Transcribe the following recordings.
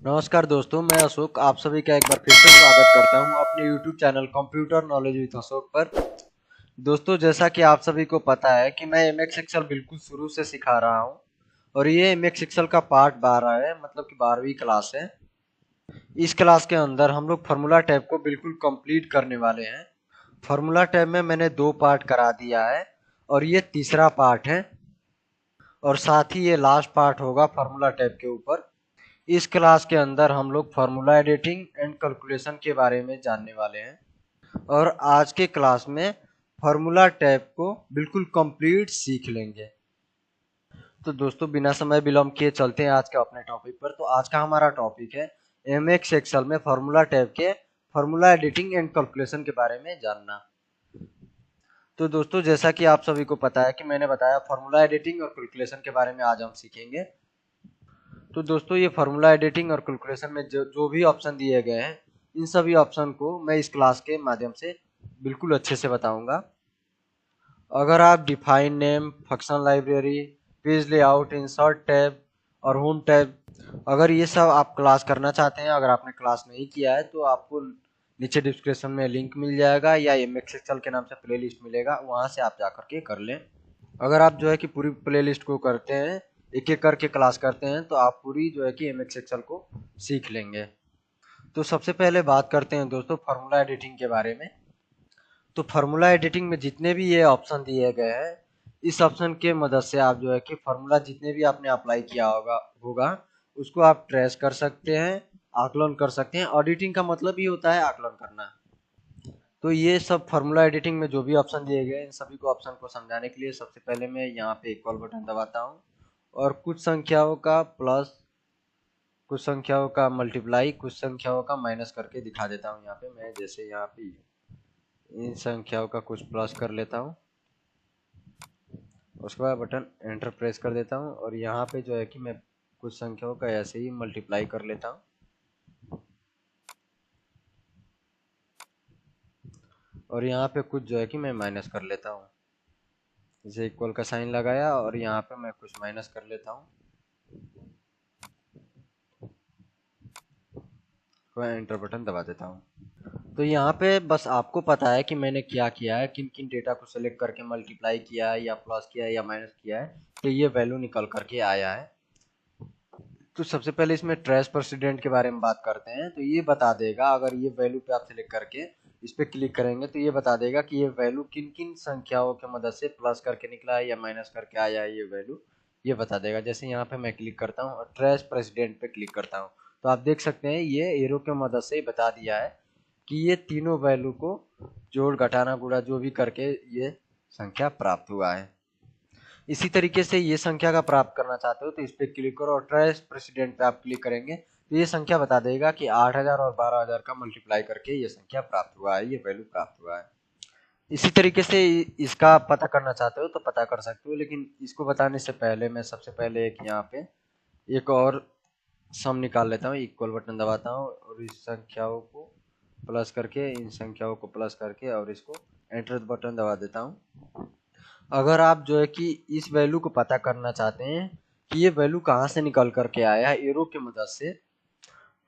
नमस्कार दोस्तों, मैं अशोक आप सभी का एक बार फिर से स्वागत करता हूं अपने YouTube channel computer knowledge with Ashok पर। दोस्तों, जैसा कि आप सभी को पता है कि मैं एमएक्स एक्सेल बिल्कुल शुरू से सिखा रहा हूं और ये एमएक्स एक्सेल का पार्ट 12 है, मतलब कि 12वीं क्लास है। इस क्लास के अंदर हम लोग फार्मूला टैब को बिल्कुल कंप्लीट करने वाले हैं। फार्मूला टैब में मैंने 2 पार्ट करा दिया है और ये तीसरा पार्ट है और साथ ही ये लास्ट पार्ट होगा फार्मूला टैब के ऊपर। इस क्लास के अंदर हम लोग फार्मूला एडिटिंग एंड कैलकुलेशन के बारे में जानने वाले हैं और आज के क्लास में फार्मूला टैब को बिल्कुल कंप्लीट सीख लेंगे। तो दोस्तों, बिना समय विलंब किए चलते हैं आज के अपने टॉपिक पर। तो आज का हमारा टॉपिक है एमएक्स एक्सेल में फार्मूला टैब के फार्मूला एडिटिंग एंड कैलकुलेशन के बारे में जानना। तो दोस्तों, जैसा कि आप सभी को पता है कि मैंने बताया फार्मूला एडिटिंग और कैलकुलेशन के बारे में आज हम सीखेंगे। तो दोस्तों, ये फार्मूला एडिटिंग और कैलकुलेशन में जो भी ऑप्शन दिए गए हैं, इन सभी ऑप्शन को मैं इस क्लास के माध्यम से बिल्कुल अच्छे से बताऊंगा। अगर आप define name, function library, page layout, insert tab और होम टैब, अगर ये सब आप क्लास करना चाहते हैं, अगर आपने क्लास नहीं किया है तो आपको नीचे डिस्क्रिप्शन में लिंक मिल जाएगा या एमएक्स एक्सेल के नाम से प्लेलिस्ट मिलेगा, वहां से आप जाकर के कर लें। अगर आप जो है कि पूरी प्लेलिस्ट को करते हैं, एक एक करके क्लास करते हैं, तो आप पूरी जो है कि एमएक्स एक्सेल को सीख लेंगे। तो सबसे पहले बात करते हैं दोस्तों फार्मूला एडिटिंग के बारे में। तो फार्मूला एडिटिंग में जितने भी ये ऑप्शन दिए गए हैं, इस ऑप्शन के मदद से आप जो है कि फार्मूला जितने भी आपने अप्लाई किया होगा उसको आप ट्रेस कर सकते हैं, आकलन कर सकते हैं। ऑडिटिंग का मतलब ही होता है आकलन करना। तो ये सब फार्मूला एडिटिंग में जो भी ऑप्शन दिए गए, इन सभी को ऑप्शन को समझाने के लिए सबसे पहले मैं यहाँ पे इक्वल बटन दबाता हूँ और कुछ संख्याओं का प्लस, कुछ संख्याओं का मल्टीप्लाई, कुछ संख्याओं का माइनस करके दिखा देता हूँ। यहाँ पे मैं जैसे यहाँ पे इन संख्याओं का कुछ प्लस कर लेता हूँ, उसके बाद बटन एंटर प्रेस कर देता हूँ और यहाँ पे जो है कि मैं कुछ संख्याओं का ऐसे ही मल्टीप्लाई कर लेता हूँ और यहाँ पे कुछ जो है कि मैं माइनस कर लेता हूँ। जैसे इक्वल का साइन लगाया और यहाँ पे मैं कुछ माइनस कर लेता हूँ, तो एंटर बटन दबा देता हूँ। तो यहाँ पे बस आपको पता है कि मैंने क्या किया है, किन किन डेटा को सेलेक्ट करके मल्टीप्लाई किया है या प्लस किया है या माइनस किया है, तो ये वैल्यू निकल करके आया है। तो सबसे पहले इसमें ट्रेस प्रेसिडेंट के बारे में बात करते हैं। तो ये बता देगा, अगर ये वैल्यू पे आप सिलेक्ट करके इस पे क्लिक करेंगे तो ये बता देगा कि ये वैल्यू किन किन संख्याओं की मदद से प्लस करके निकला है या माइनस करके आया है। ये वैल्यू ये बता देगा। जैसे यहाँ पे मैं क्लिक करता हूँ और ट्रेस प्रेसिडेंट पे क्लिक करता हूँ, तो आप देख सकते हैं ये एरो की मदद से बता दिया है कि ये तीनों वैल्यू को जोड़, घटाना, गुणा जो भी करके ये संख्या प्राप्त हुआ है। इसी तरीके से ये संख्या का प्राप्त करना चाहते हो तो इस पे क्लिक करो और ट्रेस प्रेसिडेंट पे आप क्लिक करेंगे तो ये संख्या बता देगा कि 8000 और 12000 का मल्टीप्लाई करके ये संख्या प्राप्त हुआ है, ये वैल्यू प्राप्त हुआ है। इसी तरीके से इसका पता करना चाहते हो तो पता कर सकते हो, लेकिन इसको बताने से पहले मैं सबसे पहले एक यहाँ पे एक और सम निकाल लेता हूँ। इक्वल बटन दबाता हूँ और इस संख्याओं को प्लस करके, इन संख्याओं को प्लस करके और इसको एंटर बटन दबा देता हूँ। अगर आप जो है कि इस वैल्यू को पता करना चाहते हैं कि ये वैल्यू कहाँ से निकल करके आया है एरो की मदद से,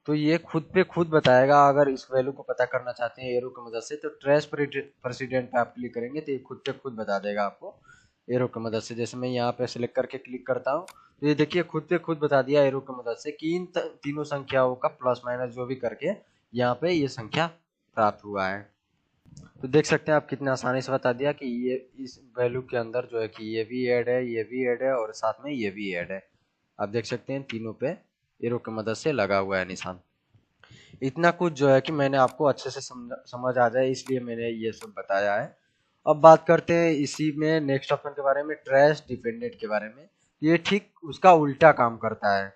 तो ये खुद पे खुद बताएगा। अगर इस वैल्यू को पता करना चाहते हैं एरो की मदद से तो ट्रेस प्रेसिडेंट पे आप क्लिक करेंगे तो ये खुद पे खुद बता देगा आपको एरो की मदद से। जैसे मैं यहाँ पे सिलेक्ट करके क्लिक करता हूँ तो ये देखिए खुद पे खुद बता दिया एरो की मदद से कि इन तीनों संख्याओं का प्लस माइनस जो भी करके यहाँ पे ये संख्या प्राप्त हुआ है। तो देख सकते हैं आप कितने आसानी से बता दिया कि ये इस वैल्यू के अंदर जो है कि ये भी ऐड है, ये भी ऐड है और साथ में ये भी ऐड है। आप देख सकते हैं तीनों पे एरो की मदद से लगा हुआ है निशान। इतना कुछ जो है कि मैंने आपको अच्छे से समझ आ जाए इसलिए मैंने ये सब बताया है। अब बात करते हैं इसी में नेक्स्ट ऑप्शन के बारे में, ट्रेस डिपेंडेंट के बारे में। ये ठीक उसका उल्टा काम करता है।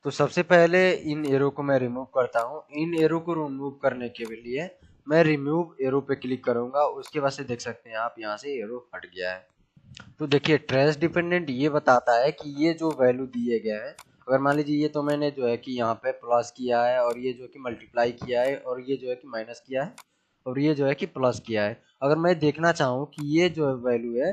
तो सबसे पहले इन एरो को मैं रिमूव करता हूँ। इन एरो को रिमूव करने के लिए मैं रिमूव एरो पे क्लिक करूंगा, उसके बाद से देख सकते हैं आप यहाँ से एरो हट गया है। तो देखिए ट्रेस डिपेंडेंट ये बताता है कि ये जो वैल्यू दिए गए हैं, अगर मान लीजिए ये तो मैंने जो है कि यहाँ पे प्लस किया है और ये जो है कि मल्टीप्लाई किया है और ये जो है कि माइनस किया है और ये जो है कि प्लस किया है। अगर मैं देखना चाहूँ कि ये जो वैल्यू है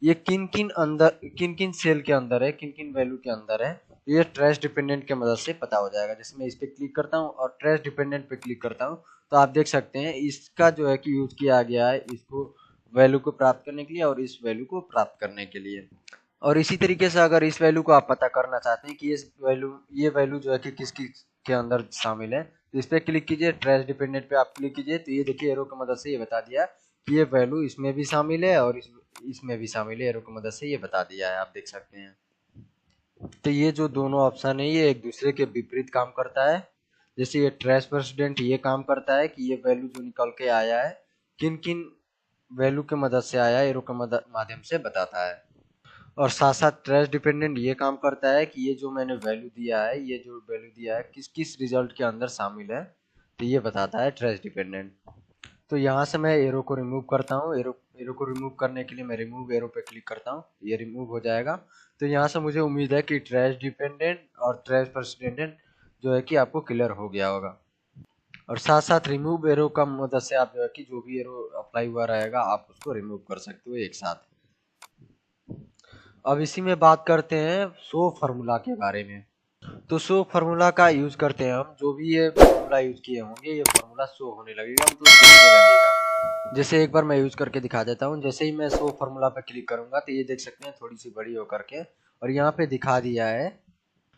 ये किन किन सेल के अंदर है, किन किन वैल्यू के अंदर है, तो ये ट्रेस डिपेंडेंट के मदद से पता हो जाएगा। जैसे मैं इस पे क्लिक करता हूँ और ट्रेस डिपेंडेंट पे क्लिक करता हूँ तो आप देख सकते हैं इसका जो है कि यूज किया गया है इसको वैल्यू को प्राप्त करने के लिए और इस वैल्यू को प्राप्त करने के लिए। और इसी तरीके से अगर इस वैल्यू को आप पता करना चाहते हैं कि ये वैल्यू जो है कि किस किस के अंदर शामिल है तो इस पे क्लिक कीजिए, ट्रेस डिपेंडेंट पे आप क्लिक कीजिए तो ये देखिए एरो की मदद से ये बता दिया कि ये वैल्यू इसमें भी शामिल है और इसमें भी शामिल है। एरो की मदद से ये बता दिया है, आप देख सकते हैं। तो ये जो दोनों ऑप्शन है ये एक दूसरे के विपरीत काम करता है। जैसे ये ट्रेस प्रेसिडेंट ये काम करता है कि ये वैल्यू जो निकल के आया है किन किन वैल्यू की मदद से आया है एरो के माध्यम से बताता है। और साथ साथ ट्रेस डिपेंडेंट ये काम करता है कि ये जो मैंने वैल्यू दिया है ये जो वैल्यू दिया है किस किस रिजल्ट के अंदर शामिल है तो ये बताता है ट्रेस डिपेंडेंट। तो यहाँ से मैं एरो को रिमूव करता हूँ। एरो को रिमूव करने के लिए मैं रिमूव एरो पे क्लिक करता हूँ, ये रिमूव हो जाएगा। तो यहाँ से मुझे उम्मीद है कि ट्रेस डिपेंडेंट और ट्रेस प्रेसिडेंट जो है कि आपको क्लियर हो गया होगा। और साथ साथ रिमूव एरो का मदद से आप जो है कि जो भी एरो अप्लाई हुआ रहेगा आप उसको रिमूव कर सकते हो एक साथ। अब इसी में बात करते हैं शो फार्मूला के बारे में। तो शो फार्मूला का यूज करते हैं हम, जो भी ये फार्मूला यूज किए होंगे ये फार्मूला शो होने लगेगा, मतलब दिखने लगेगा। जैसे एक बार मैं यूज करके दिखा देता हूँ। जैसे ही मैं शो फार्मूला पे क्लिक करूंगा तो ये देख सकते हैं थोड़ी सी बड़ी होकर के और यहाँ पे दिखा दिया है।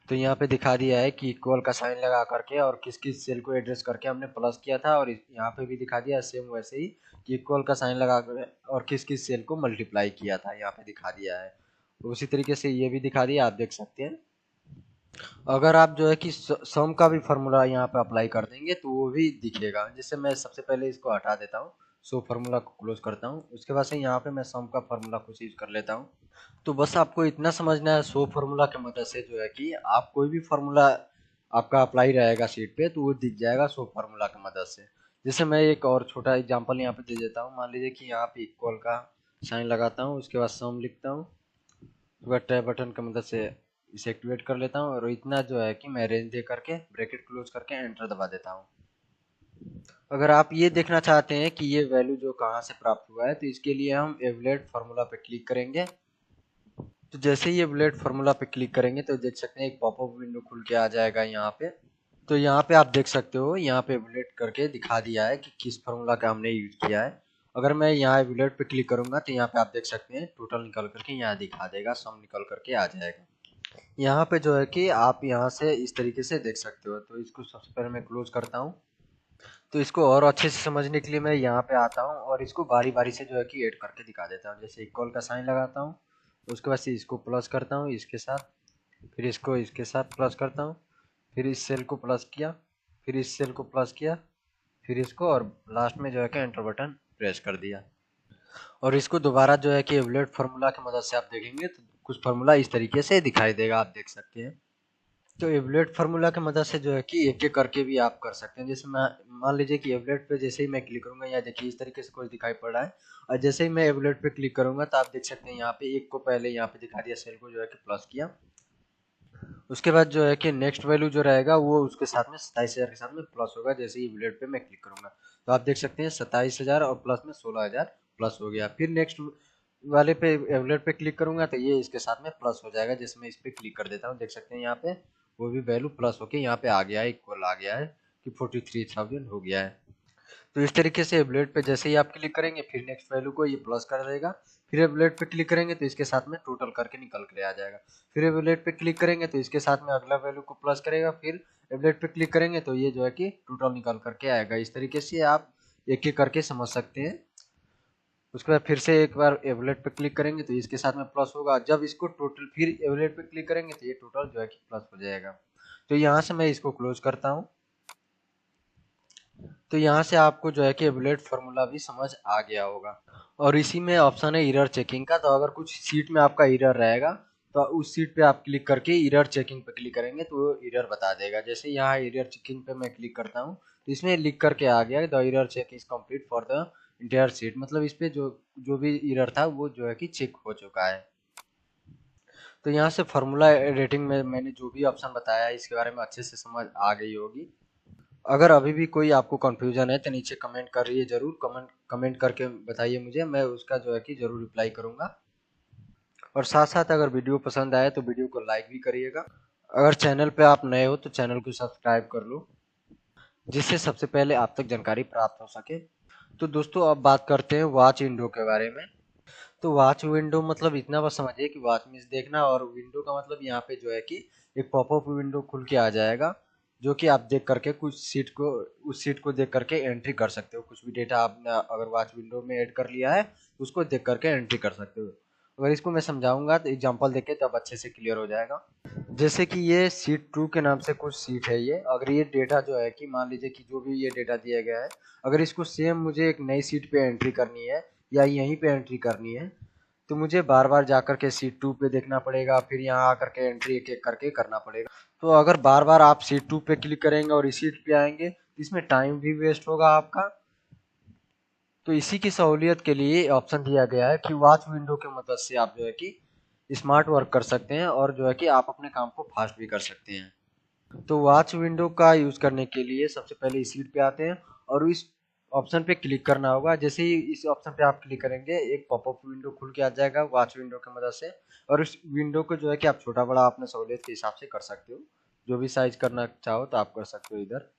तो यहाँ पे दिखा दिया है कि इक्वल का साइन लगा करके और किस किस सेल को एड्रेस करके हमने प्लस किया था, और यहाँ पे भी दिखा दिया सेम वैसे ही कि इक्वल का साइन लगा कर और किस किस सेल को मल्टीप्लाई किया था, यहाँ पे दिखा दिया है। तो उसी तरीके से ये भी दिखा दिया, आप देख सकते हैं। अगर आप जो है कि सम का भी फार्मूला यहाँ पे अप्लाई कर देंगे तो वो भी दिखेगा। जैसे मैं सबसे पहले इसको हटा देता हूँ, सो फार्मूला को क्लोज करता हूँ, उसके बाद से यहाँ पे मैं सम का फार्मूला कुछ यूज कर लेता हूँ। तो बस आपको इतना समझना है सो फार्मूला की मदद से जो है कि आप कोई भी फार्मूला आपका अप्लाई रहेगा शीट पे तो वो दिख जाएगा सो फार्मूला की मदद से। जैसे मैं एक और छोटा एग्जांपल यहाँ पे दे देता हूँ। मान लीजिए कि यहाँ पे इक्वल का साइन लगाता हूँ, उसके बाद सम लिखता हूँ, उसके बाद टैब बटन की मदद से इसे एक्टिवेट कर लेता हूँ और इतना जो है कि मैं रेंज दे करके ब्रैकेट क्लोज करके एंटर दबा देता हूँ। अगर आप ये देखना चाहते हैं कि ये वैल्यू जो कहाँ से प्राप्त हुआ है तो इसके लिए हम एवलेट फार्मूला पे क्लिक करेंगे। तो जैसे ही एवलेट फार्मूला पे क्लिक करेंगे तो देख सकते हैं एक पॉपअप विंडो खुल के आ जाएगा यहाँ पे। तो यहाँ पे आप देख सकते हो यहाँ पे एवलेट करके दिखा दिया है कि किस फार्मूला का हमने यूज किया है। अगर मैं यहाँ एवलेट पे क्लिक करूंगा तो यहाँ पे आप देख सकते हैं टोटल निकल करके यहाँ दिखा देगा, सम निकल करके आ जाएगा। यहाँ पे जो है कि आप यहाँ से इस तरीके से देख सकते हो। तो इसको सबसे पहले मैं क्लोज करता हूँ। तो इसको और अच्छे से समझने के लिए मैं यहाँ पे आता हूँ और इसको बारी बारी से जो है कि ऐड करके दिखा देता हूँ। जैसे इक्वल का साइन लगाता हूँ, उसके बाद से इसको प्लस करता हूँ इसके साथ, फिर इसको इसके साथ प्लस करता हूँ, फिर इस सेल को प्लस किया, फिर इस सेल को प्लस किया, फिर इसको, और लास्ट में जो है कि एंटर बटन प्रेस कर दिया। और इसको दोबारा जो है कि एवलेट फार्मूला की मदद से आप देखेंगे तो कुछ फार्मूला इस तरीके से दिखाई देगा, आप देख सकते हैं। तो एवलेट फार्मूला की मदद से जो है कि एक एक करके भी आप कर सकते हैं। जैसे मैं मान लीजिए कि एवलेट पे जैसे ही मैं क्लिक करूंगा यहाँ देखिए इस तरीके से कुछ दिखाई पड़ रहा है, और जैसे ही मैं एवलेट पे क्लिक करूंगा तो आप देख सकते हैं यहाँ पे एक को पहले यहाँ पे दिखा दिया, सेल को जो है कि प्लस किया, उसके बाद जो है कि नेक्स्ट वैल्यू जो रहेगा वो उसके साथ में 27,000 के साथ में प्लस होगा। जैसे ही एवलेट पे मैं क्लिक करूंगा तो आप देख सकते हैं 27,000 और प्लस में 16,000 प्लस हो गया। फिर नेक्स्ट वाले पे एवलेट पे क्लिक करूंगा तो ये इसके साथ में प्लस हो जाएगा। जैसे मैं इस पे क्लिक कर देता हूँ देख सकते हैं यहाँ पे वो भी वैल्यू प्लस होके यहाँ पे आ गया है, इक्वल आ गया है कि 43,000 हो गया है। तो इस तरीके से एबलेट पे जैसे ही आप क्लिक करेंगे फिर नेक्स्ट वैल्यू को ये प्लस कर देगा, फिर एबलेट पे क्लिक करेंगे तो इसके साथ में टोटल करके निकल के आ जाएगा, फिर एबलेट पे क्लिक करेंगे तो इसके साथ में अगला वैल्यू को प्लस करेगा, फिर एबलेट पे क्लिक करेंगे तो ये जो है कि टोटल निकल करके आएगा। इस तरीके से आप एक एक करके समझ सकते हैं। उसके बाद फिर से एक बार एवलेट पे क्लिक करेंगे तो इसके साथ में प्लस होगा, जब इसको टोटल फिर एवलेट पे क्लिक करेंगे तो ये टोटल जो है कि प्लस हो जाएगा। तो यहाँ से मैं इसको क्लोज करता हूँ। तो यहाँ से आपको जो है कि एवलेट फार्मूला भी समझ आ गया होगा। और इसी में ऑप्शन है एरर चेकिंग का। तो अगर कुछ सीट में आपका एरर रहेगा तो उस सीट पे आप क्लिक करके एरर चेकिंग पे क्लिक करेंगे तो वो एरर बता देगा। जैसे यहाँ एरर चेकिंग पे मैं क्लिक करता हूँ तो इसमें लिख करके आ गया the error check is complete for the entire sheet, मतलब इस पे जो जो भी एरर था वो जो है कि चेक हो चुका है। तो यहाँ से फार्मूला एडिटिंग में मैंने जो भी ऑप्शन बताया है इसके बारे में अच्छे से समझ आ गई होगी। अगर अभी भी कोई आपको कंफ्यूजन है तो नीचे कमेंट करिए, जरूर कमेंट करके बताइए मुझे, मैं उसका जो है कि जरूर रिप्लाई करूंगा। और साथ साथ अगर वीडियो पसंद आए तो वीडियो को लाइक भी करिएगा। अगर चैनल पे आप नए हो तो चैनल को सब्सक्राइब कर लो, जिससे सबसे पहले आप तक जानकारी प्राप्त हो सके। तो दोस्तों अब बात करते हैं वॉच विंडो के बारे में। तो वॉच विंडो मतलब इतना बस समझिए कि वॉच मीन्स देखना, और विंडो का मतलब यहाँ पे जो है कि एक पॉपअप विंडो खुल के आ जाएगा, जो कि आप देख करके कुछ सीट को, उस सीट को देख करके एंट्री कर सकते हो। कुछ भी डेटा आपने अगर वॉच विंडो में ऐड कर लिया है उसको देख करके एंट्री कर सकते हो। अगर इसको मैं समझाऊंगा तो एग्जांपल देके तब अच्छे से क्लियर हो जाएगा। जैसे कि ये सीट 2 के नाम से कुछ सीट है ये, अगर ये डेटा जो है कि मान लीजिए कि जो भी ये डेटा दिया गया है, अगर इसको सेम मुझे एक नई सीट पे एंट्री करनी है या यहीं पे एंट्री करनी है, तो मुझे बार बार जाकर के सीट 2 पे देखना पड़ेगा, फिर यहाँ आकर के एंट्री एक एक करके करना पड़ेगा। तो अगर बार बार आप सीट 2 पे क्लिक करेंगे और इस सीट पे आएंगे तो इसमें टाइम भी वेस्ट होगा आपका। तो इसी की सहूलियत के लिए ऑप्शन दिया गया है कि वॉच विंडो की मदद से आप जो है कि स्मार्ट वर्क कर सकते हैं और जो है कि आप अपने काम को फास्ट भी कर सकते हैं। तो वॉच विंडो का यूज करने के लिए सबसे पहले इस सीट पे आते हैं और इस ऑप्शन पे क्लिक करना होगा। जैसे ही इस ऑप्शन पे आप क्लिक करेंगे एक पॉपअप विंडो खुल के आ जाएगा वॉच विंडो की मदद से, और उस विंडो को जो है कि आप छोटा बड़ा अपने सहूलियत के हिसाब से कर सकते हो, जो भी साइज करना चाहो तो आप कर सकते हो इधर।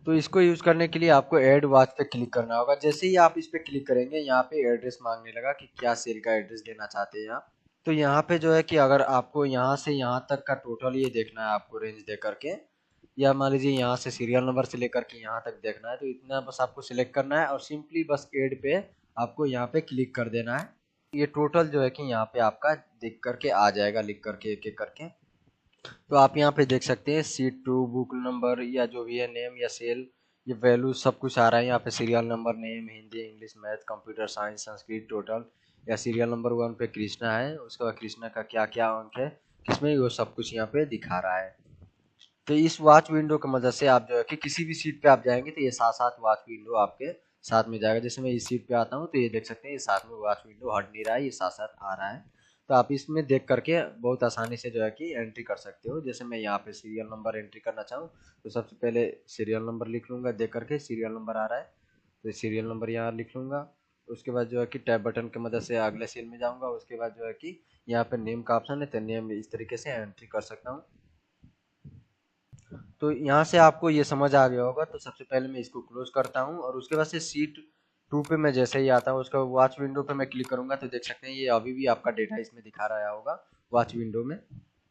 तो इसको यूज करने के लिए आपको ऐड वॉच पे क्लिक करना होगा। जैसे ही आप इस पे क्लिक करेंगे यहाँ पे एड्रेस मांगने लगा कि क्या सेल का एड्रेस देना चाहते हैं आप। तो यहाँ पे जो है कि अगर आपको यहाँ से यहाँ तक का टोटल ये देखना है आपको रेंज दे करके, या मान लीजिए यहाँ से सीरियल नंबर से लेकर के यहाँ तक देखना है, तो इतना बस आपको सिलेक्ट करना है और सिंपली बस ऐड पे आपको यहाँ पे क्लिक कर देना है। ये टोटल जो है कि यहाँ पे आपका देख करके आ जाएगा, लिख करके एक एक करके। तो आप यहाँ पे देख सकते हैं सीट 2, बुक नंबर या जो भी है, नेम या सेल, ये वैल्यू सब कुछ आ रहा है यहाँ पे। Serial number, name, Hindi, English, math, computer science, Sanskrit, total, या सीरियल नंबर 1 पे कृष्णा है, उसके बाद कृष्णा का क्या क्या अंक है किसमें, वो सब कुछ यहाँ पे दिखा रहा है। तो इस वॉच विंडो की मदद से आप जो है कि किसी भी सीट पे आप जाएंगे तो ये साथ साथ वॉच विंडो आपके साथ में जाएगा। जैसे मैं इस सीट पे आता हूँ तो ये देख सकते हैं ये साथ में वॉच विंडो हट नहीं रहा है, ये साथ साथ आ रहा है। तो आप इसमें देख करके बहुत आसानी से जो है कि एंट्री कर सकते हो। जैसे मैं यहाँ पे सीरियल नंबर एंट्री करना चाहूँ तो सबसे पहले सीरियल नंबर लिख लूँगा, देख करके सीरियल नंबर आ रहा है तो सीरियल नंबर यहाँ लिख लूँगा। उसके बाद जो है कि टैब बटन की मदद से अगले सेल में जाऊँगा। उसके बाद जो है कि यहाँ पे नेम का ऑप्शन है तो नेम इस तरीके से एंट्री कर सकता हूँ। तो यहाँ से आपको ये समझ आ गया होगा। तो सबसे पहले मैं इसको क्लोज करता हूँ और उसके बाद से सीट 2 पे मैं जैसे ही आता हूँ उसका वॉच विंडो पे मैं क्लिक करूंगा तो देख सकते हैं ये अभी भी आपका डेटा इसमें दिखा रहा होगा वॉच विंडो में।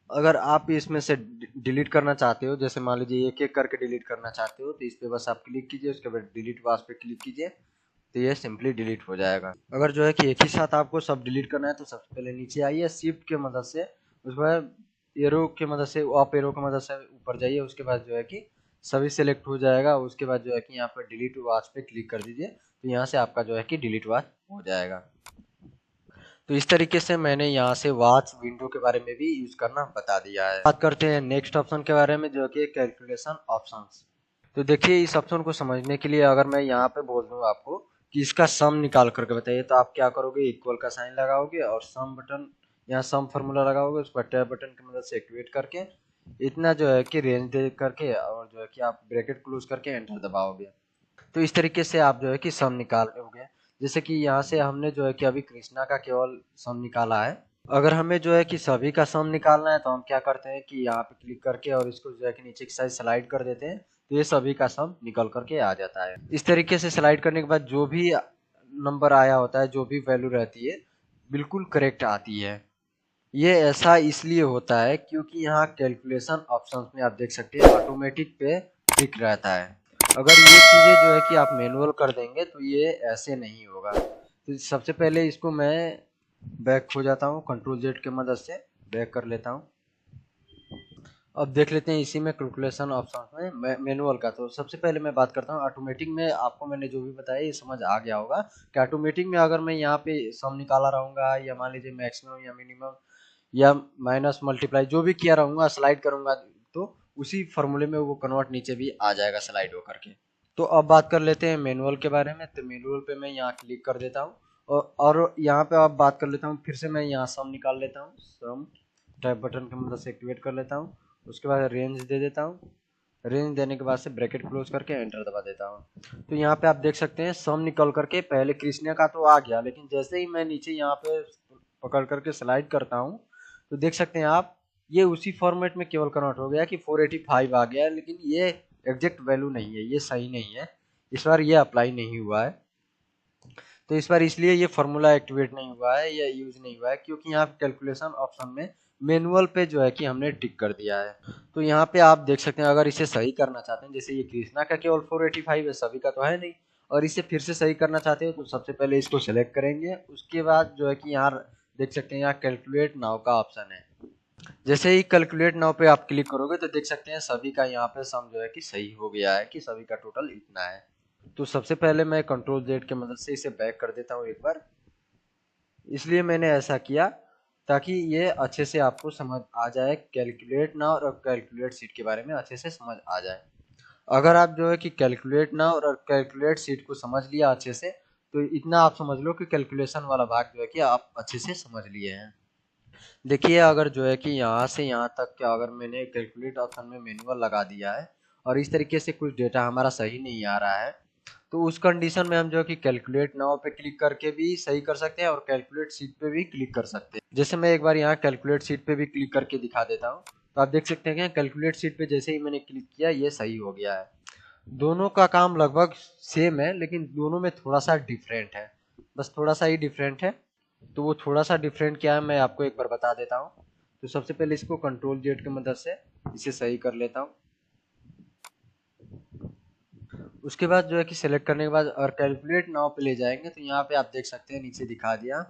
अगर आप इसमें से डिलीट करना चाहते हो, जैसे मान लीजिए एक एक करके डिलीट करना चाहते हो, तो इस पे बस आप क्लिक कीजिए, उसके बाद डिलीट वॉच पे क्लिक कीजिए तो ये सिंपली डिलीट हो जाएगा। अगर जो है कि एक ही साथ आपको सब डिलीट करना है तो सबसे पहले नीचे आइए शिफ्ट के मदद से, उसके बाद एरो के मदद से, अप एरो की मदद से ऊपर जाइए, उसके बाद जो है कि सभी सिलेक्ट हो जाएगा। उसके बाद जो है कि यहाँ पर डिलीट वॉच पे क्लिक कर दीजिए तो यहाँ से आपका जो है कि डिलीट वॉच हो जाएगा। तो इस तरीके से मैंने यहाँ से वॉच विंडो के बारे में भी यूज करना बता दिया है। बात करते हैं नेक्स्ट ऑप्शन के बारे में जो कि कैलकुलेशन ऑप्शंस। तो देखिए इस ऑप्शन को समझने के लिए अगर मैं यहाँ पे बोल दूँ आपको कि इसका सम निकाल करके बताइए, तो आप क्या करोगे, इक्वल का साइन लगाओगे और सम बटन, यहाँ सम फार्मूला लगाओगे, उसके बाद टैब बटन की मदद से एक्टिवेट करके इतना जो है कि रेंज दे करके और जो है कि आप ब्रैकेट क्लोज करके एंटर दबाओगे। तो इस तरीके से आप जो है कि सम निकाल लोगे। जैसे कि यहाँ से हमने जो है कि अभी कृष्णा का केवल सम निकाला है। अगर हमें जो है कि सभी का सम निकालना है तो हम क्या करते हैं कि यहाँ पे क्लिक करके और इसको जो है कि नीचे की साइड स्लाइड कर देते हैं तो ये सभी का सम निकल करके आ जाता है। इस तरीके से स्लाइड करने के बाद जो भी नंबर आया होता है, जो भी वैल्यू रहती है बिल्कुल करेक्ट आती है। ये ऐसा इसलिए होता है क्योंकि यहाँ कैलकुलेशन ऑप्शंस में आप देख सकते हैं ऑटोमेटिक पे टिक रहता है। अगर ये चीज़ें जो है कि आप मैनुअल कर देंगे तो ये ऐसे नहीं होगा। तो सबसे पहले इसको मैं बैक हो जाता हूँ, कंट्रोल जेड की मदद से बैक कर लेता हूँ। अब देख लेते हैं इसी में कैलकुलेशन ऑप्शन में मैनुअल का। तो सबसे पहले मैं बात करता हूँ ऑटोमेटिक में। आपको मैंने जो भी बताया ये समझ आ गया होगा कि ऑटोमेटिक में अगर मैं यहाँ पे सम निकाला रहूँगा या मान लीजिए मैक्सिमम या मिनिमम या माइनस मल्टीप्लाई जो भी किया रहूँगा स्लाइड करूँगा तो उसी फॉर्मूले में वो कन्वर्ट नीचे भी आ जाएगा स्लाइड होकर के। तो अब बात कर लेते हैं मैनुअल के बारे में। तो मैनुअल पे मैं यहाँ क्लिक कर देता हूँ और यहाँ पे अब बात कर लेता हूँ, फिर से मैं यहाँ सम निकाल लेता हूँ। सम टैब बटन की मदद से एक्टिवेट कर लेता हूँ। उसके बाद रेंज दे देता हूँ। रेंज देने के बाद से ब्रैकेट क्लोज करके एंटर दबा देता हूँ। तो यहाँ पे आप देख सकते हैं सम निकल करके पहले कृष्णा का तो आ गया, लेकिन जैसे ही मैं नीचे यहाँ पे पकड़ करके स्लाइड करता हूँ तो देख सकते हैं आप ये उसी फॉर्मेट में केवल कन्वर्ट हो गया कि 485 आ गया है, लेकिन ये एग्जैक्ट वैल्यू नहीं है, ये सही नहीं है, इस बार ये अप्लाई नहीं हुआ है। तो इस बार इसलिए ये फार्मूला एक्टिवेट नहीं हुआ है या यूज नहीं हुआ है, क्योंकि यहाँ कैलकुलेशन ऑप्शन में मैनुअल पे जो है कि हमने टिक कर दिया है। तो यहाँ पे आप देख सकते हैं, अगर इसे सही करना चाहते हैं, जैसे ये कृष्णा का केवल 485 है, सभी का तो है नहीं, और इसे फिर से सही करना चाहते हैं तो सबसे पहले इसको सेलेक्ट करेंगे। उसके बाद जो है कि यहाँ देख सकते हैं, यहाँ कैलकुलेट नाउ का ऑप्शन है। जैसे ही कैलकुलेट नाउ पे आप क्लिक करोगे तो देख सकते हैं सभी का यहाँ पे सम जो है कि सही हो गया है, कि सभी का टोटल इतना है। तो सबसे पहले मैं कंट्रोल जेड की मदद से इसे बैक कर देता हूँ एक बार, इसलिए मैंने ऐसा किया ताकि ये अच्छे से आपको समझ आ जाए, कैलकुलेट नाउ और कैलकुलेट शीट के बारे में अच्छे से समझ आ जाए। अगर आप जो है कि कैलकुलेट नाउ और कैलकुलेट शीट को समझ लिया अच्छे से, तो इतना आप समझ लो कि कैलकुलेशन वाला भाग जो है कि आप अच्छे से समझ लिए हैं। देखिए, अगर जो है कि यहाँ से यहाँ तक क्या, अगर मैंने कैलकुलेट ऑप्शन में मैनुअल लगा दिया है और इस तरीके से कुछ डेटा हमारा सही नहीं आ रहा है, तो उस कंडीशन में हम जो है कि कैलकुलेट नाउ पे क्लिक करके भी सही कर सकते हैं और कैलकुलेट शीट पे भी क्लिक कर सकते हैं। जैसे मैं एक बार यहाँ कैलकुलेट शीट पे भी क्लिक करके दिखा देता हूँ, तो आप देख सकते हैं कि कैलकुलेट शीट पे जैसे ही मैंने क्लिक किया ये सही हो गया है। दोनों का काम लगभग सेम है, लेकिन दोनों में थोड़ा सा डिफरेंट है, बस थोड़ा सा ही डिफरेंट है। तो वो थोड़ा सा डिफरेंट क्या है मैं आपको एक बार बता देता हूँ। तो सबसे पहले इसको कंट्रोल जेड की मदद से इसे सही कर लेता हूँ। उसके बाद जो है कि सिलेक्ट करने के बाद और कैलकुलेट नाउ पे ले जाएंगे, तो यहाँ पे आप देख सकते हैं नीचे दिखा दिया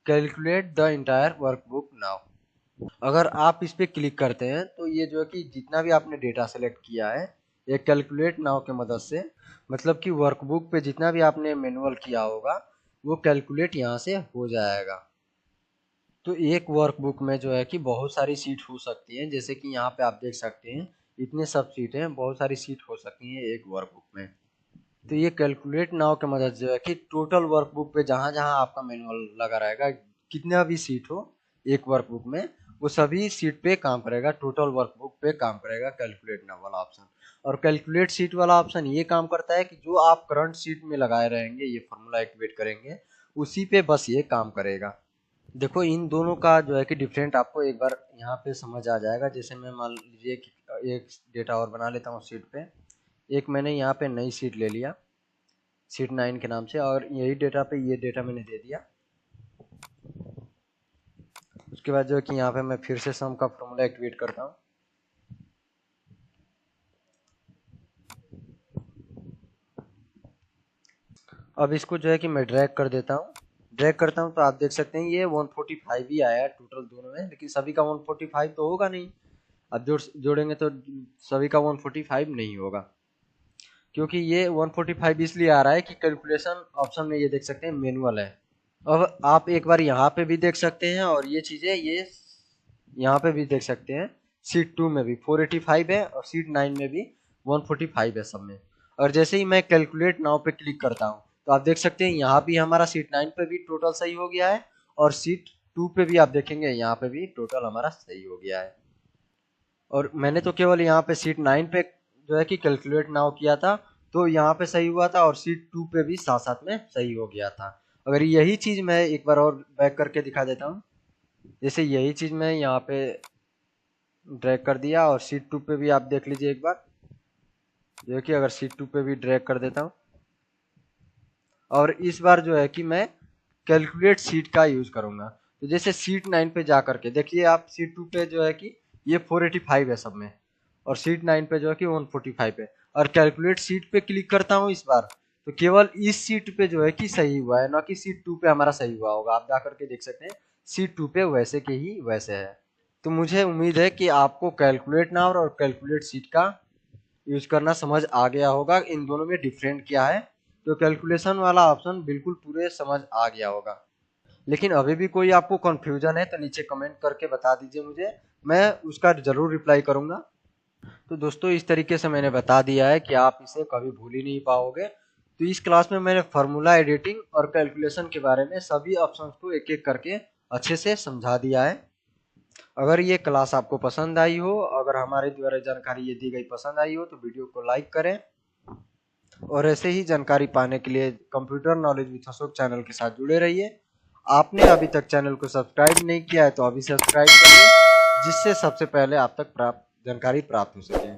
calculate the entire workbook now. अगर आप इस पे क्लिक करते हैं तो ये जो है कि जितना भी आपने डेटा सेलेक्ट किया है, ये कैलकुलेट नाउ की मदद से, मतलब कि वर्कबुक पे जितना भी आपने मैनुअल किया होगा वो कैलकुलेट यहाँ से हो जाएगा। तो एक वर्कबुक में जो है कि बहुत सारी सीट हो सकती हैं, जैसे कि यहाँ पे आप देख सकते हैं इतने सब सीट हैं, बहुत सारी सीट हो सकती हैं एक वर्कबुक में। तो ये कैलकुलेट नाउ की मदद से जो है कि टोटल वर्कबुक पे जहाँ जहाँ आपका मैनुअल लगा रहेगा, कितना भी सीट हो एक वर्कबुक में, वो सभी सीट पे काम करेगा, टोटल वर्कबुक पे काम करेगा कैलकुलेट नाउ वाला ऑप्शन। और कैलकुलेट सीट वाला ऑप्शन ये काम करता है कि जो आप करंट सीट में लगाए रहेंगे, ये फॉर्मूला एक्टिवेट करेंगे, उसी पे बस ये काम करेगा। देखो, इन दोनों का जो है कि डिफरेंट आपको एक बार यहाँ पे समझ आ जाएगा। जैसे मैं मान लीजिए कि एक डेटा और बना लेता हूँ सीट पे। एक मैंने यहाँ पे नई सीट ले लिया सीट 9 के नाम से, और यही डेटा पे ये डेटा मैंने दे दिया। उसके बाद जो है कि यहाँ पे मैं फिर से सम का फॉर्मूला एक्टिवेट करता हूँ। अब इसको जो है कि मैं ड्रैग कर देता हूँ। ड्रैग करता हूँ तो आप देख सकते हैं ये 145 ही आया है टोटल दोनों में, लेकिन सभी का 145 तो होगा नहीं। अब जोड़ेंगे तो सभी का 145 नहीं होगा, क्योंकि ये 145 इसलिए आ रहा है कि कैलकुलेशन ऑप्शन में ये देख सकते हैं मैनुअल है। अब आप एक बार यहाँ पे भी देख सकते हैं, और ये चीज़ें ये यहाँ पे भी देख सकते हैं, सीट 2 में भी 485 है और सीट 9 में भी 145 है सब में। और जैसे ही मैं कैलकुलेट नाउ पे क्लिक करता हूँ तो आप देख सकते हैं यहाँ भी हमारा सीट 9 पे भी टोटल सही हो गया है, और सीट 2 पे भी आप देखेंगे यहाँ पे भी टोटल हमारा सही हो गया है। और मैंने तो केवल यहाँ पे सीट 9 पे जो है कि कैलकुलेट नाउ किया था, तो यहाँ पे सही हुआ था, और सीट 2 पे भी साथ साथ में सही हो गया था। अगर यही चीज़ मैं एक बार और बैक करके दिखा देता हूँ, जैसे यही चीज़ मैं यहाँ पे ड्रैग कर दिया, और सीट 2 पे भी आप देख लीजिए एक बार, जो है कि अगर सीट 2 पे भी ड्रैग कर देता हूँ, और इस बार जो है कि मैं कैलकुलेट सीट का यूज करूंगा। तो जैसे सीट 9 पे जा करके देखिए, आप सीट 2 पे जो है कि ये 485 है सब में, और सीट 9 पे जो है कि 145 है, और कैलकुलेट सीट पे क्लिक करता हूँ इस बार, तो केवल इस सीट पे जो है कि सही हुआ है, ना कि सीट 2 पे हमारा सही हुआ होगा। आप जा करके देख सकते हैं सीट 2 पे वैसे के ही वैसे है। तो मुझे उम्मीद है कि आपको कैलकुलेट नाउ और कैलकुलेट सीट का यूज करना समझ आ गया होगा, इन दोनों में डिफरेंट क्या है। तो कैलकुलेशन वाला ऑप्शन बिल्कुल पूरे समझ आ गया होगा। लेकिन अभी भी कोई आपको कंफ्यूजन है तो नीचे कमेंट करके बता दीजिए मुझे, मैं उसका जरूर रिप्लाई करूंगा। तो दोस्तों, इस तरीके से मैंने बता दिया है कि आप इसे कभी भूल ही नहीं पाओगे। तो इस क्लास में मैंने फार्मूला एडिटिंग और कैलकुलेशन के बारे में सभी ऑप्शंस को एक एक करके अच्छे से समझा दिया है। अगर ये क्लास आपको पसंद आई हो, अगर हमारे द्वारा जानकारी ये दी गई पसंद आई हो, तो वीडियो को लाइक करें, और ऐसे ही जानकारी पाने के लिए computer knowledge with Ashok channel के साथ जुड़े रहिए। आपने अभी तक चैनल को सब्सक्राइब नहीं किया है तो अभी सब्सक्राइब करिए। जिससे सबसे पहले आप तक जानकारी प्राप्त हो सके।